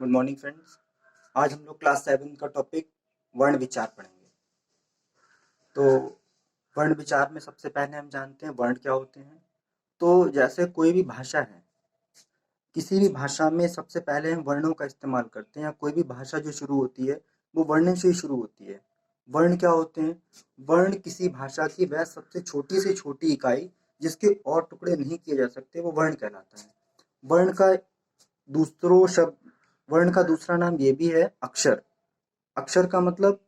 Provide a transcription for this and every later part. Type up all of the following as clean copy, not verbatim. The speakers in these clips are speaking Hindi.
Good morning friends. आज हम लोग क्लास 7 का टॉपिक वर्ण विचार पढ़ेंगे। तो वर्ण विचार में सबसे पहले हम जानते हैं वर्ण क्या होते हैं। तो जैसे कोई भी भाषा है, किसी भी भाषा में सबसे पहले हम वर्णों का इस्तेमाल करते हैं, या कोई भी भाषा जो शुरू होती है वो वर्ण से ही शुरू होती है। वर्ण क्या होते हैं? वर्ण किसी भाषा की वह सबसे छोटी से छोटी इकाई जिसके और टुकड़े नहीं किए जा सकते, वो वर्ण कहलाता है। वर्ण का दूसरों शब्द वर्ण का दूसरा नाम ये भी है अक्षर। अक्षर का मतलब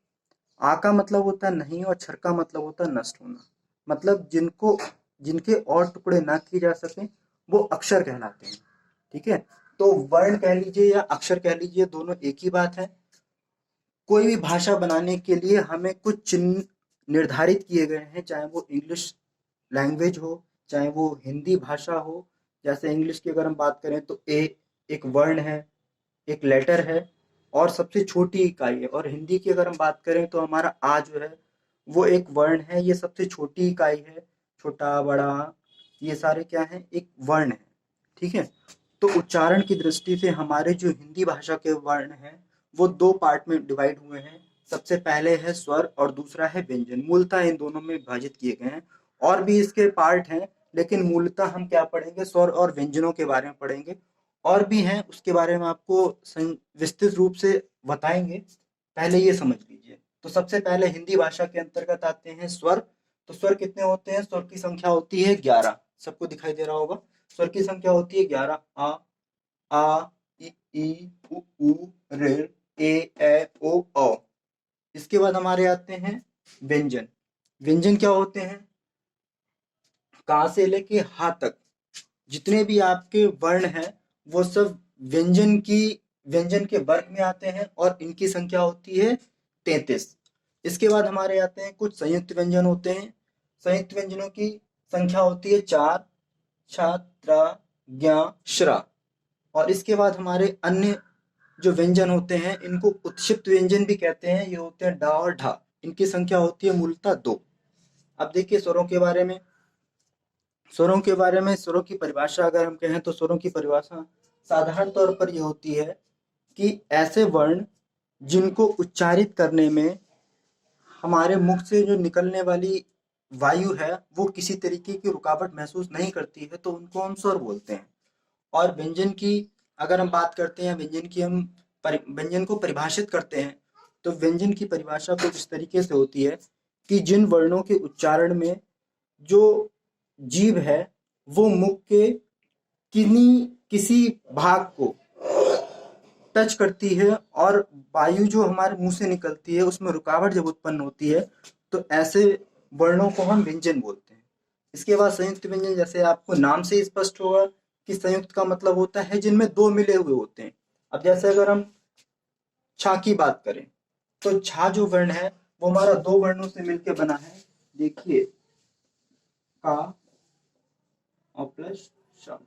आ का मतलब होता है नहीं, और क्षर का मतलब होता है नष्ट होना। मतलब जिनके और टुकड़े ना किए जा सके वो अक्षर कहलाते हैं। ठीक है। तो वर्ण कह लीजिए या अक्षर कह लीजिए, दोनों एक ही बात है। कोई भी भाषा बनाने के लिए हमें कुछ चिन्ह निर्धारित किए गए हैं, चाहे वो इंग्लिश लैंग्वेज हो, चाहे वो हिंदी भाषा हो। जैसे इंग्लिश की अगर हम बात करें तो ए एक वर्ण है, एक लेटर है और सबसे छोटी इकाई है। और हिंदी की अगर हम बात करें तो हमारा आ जो है वो एक वर्ण है, ये सबसे छोटी इकाई है। छोटा बड़ा ये सारे क्या हैं, एक वर्ण है। ठीक है। तो उच्चारण की दृष्टि से हमारे जो हिंदी भाषा के वर्ण हैं वो दो पार्ट में डिवाइड हुए हैं। सबसे पहले है स्वर और दूसरा है व्यंजन। मूलतः इन दोनों में विभाजित किए गए हैं। और भी इसके पार्ट हैं, लेकिन मूलतः हम क्या पढ़ेंगे, स्वर और व्यंजनों के बारे में पढ़ेंगे। और भी हैं, उसके बारे में आपको विस्तृत रूप से बताएंगे। पहले ये समझ लीजिए। तो सबसे पहले हिंदी भाषा के अंतर्गत आते हैं स्वर। तो स्वर कितने होते हैं? स्वर की संख्या होती है 11। सबको दिखाई दे रहा होगा। स्वर की संख्या होती है 11। आ ई उ ऊ ऋ ए ओ औ। इसके बाद हमारे आते हैं व्यंजन। व्यंजन क्या होते हैं? का से लेके हा तक जितने भी आपके वर्ण हैं वो सब व्यंजन के वर्ग में आते हैं, और इनकी संख्या होती है 33। इसके बाद हमारे आते हैं कुछ संयुक्त व्यंजन होते हैं। संयुक्त व्यंजनों की संख्या होती है 4। छ त्र ज्ञ श्र। और इसके बाद हमारे अन्य जो व्यंजन होते हैं इनको उत्क्षिप्त व्यंजन भी कहते हैं। ये होते हैं डा और ढा। इनकी संख्या होती है मूलतः 2। अब देखिए स्वरों के बारे में। स्वरों की परिभाषा अगर हम कहें तो स्वरों की परिभाषा साधारण तौर पर यह होती है कि ऐसे वर्ण जिनको उच्चारित करने में हमारे मुख से जो निकलने वाली वायु है वो किसी तरीके की रुकावट महसूस नहीं करती है, तो उनको हम स्वर बोलते हैं। और व्यंजन की अगर हम बात करते हैं, व्यंजन को परिभाषित करते हैं, तो व्यंजन की परिभाषा कुछ इस तरीके से होती है कि जिन वर्णों के उच्चारण में जो जीभ है वो मुख के किसी भाग को टच करती है, और वायु जो हमारे मुंह से निकलती है उसमें रुकावट जब उत्पन्न होती है, तो ऐसे वर्णों को हम व्यंजन बोलते हैं। इसके बाद संयुक्त व्यंजन, जैसे आपको नाम से स्पष्ट होगा कि संयुक्त का मतलब होता है जिनमें दो मिले हुए होते हैं। अब जैसे अगर हम छा की बात करें तो छा जो वर्ण है वो हमारा दो वर्णों से मिलकर बना है। देखिए का और प्लस श।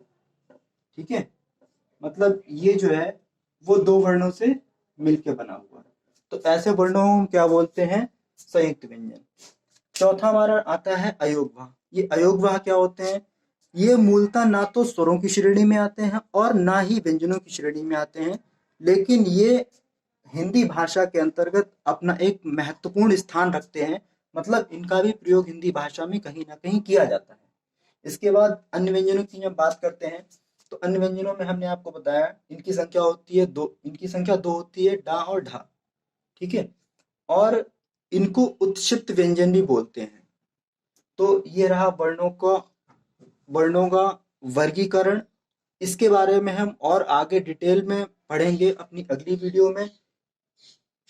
ठीक है। मतलब ये जो है वो दो वर्णों से मिलकर बना हुआ है। तो ऐसे वर्णों को हम क्या बोलते हैं? संयुक्त व्यंजन। चौथा हमारा आता है अयोगवाह। ये अयोगवाह क्या होते हैं? ये मूलतः ना तो स्वरों की श्रेणी में आते हैं और ना ही व्यंजनों की श्रेणी में आते हैं, लेकिन ये हिंदी भाषा के अंतर्गत अपना एक महत्वपूर्ण स्थान रखते हैं। मतलब इनका भी प्रयोग हिंदी भाषा में कहीं ना कहीं किया जाता है। इसके बाद अन्य व्यंजनों की जब बात करते हैं तो अन्य व्यंजनों में हमने आपको बताया इनकी संख्या होती है 2। इनकी संख्या 2 होती है, डा और ढा। ठीक है। और इनको उत्क्षिप्त व्यंजन भी बोलते हैं। तो ये रहा वर्णों का वर्गीकरण। इसके बारे में हम और आगे डिटेल में पढ़ेंगे अपनी अगली वीडियो में।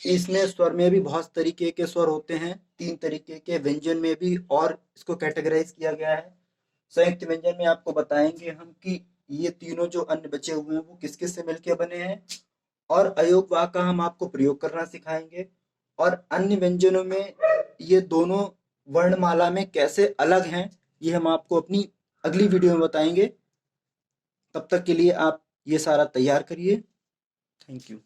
इसमें स्वर में भी बहुत तरीके के स्वर होते हैं, 3 तरीके के व्यंजन में भी, और इसको कैटेगराइज किया गया है। संयुक्त व्यंजन में आपको बताएंगे हम कि ये तीनों जो अन्य बचे हुए हैं वो किस किस से मिलके बने हैं, और अयोग वाक् का हम आपको प्रयोग करना सिखाएंगे। और अन्य व्यंजनों में ये दोनों वर्णमाला में कैसे अलग हैं ये हम आपको अपनी अगली वीडियो में बताएंगे। तब तक के लिए आप ये सारा तैयार करिए। Thank you.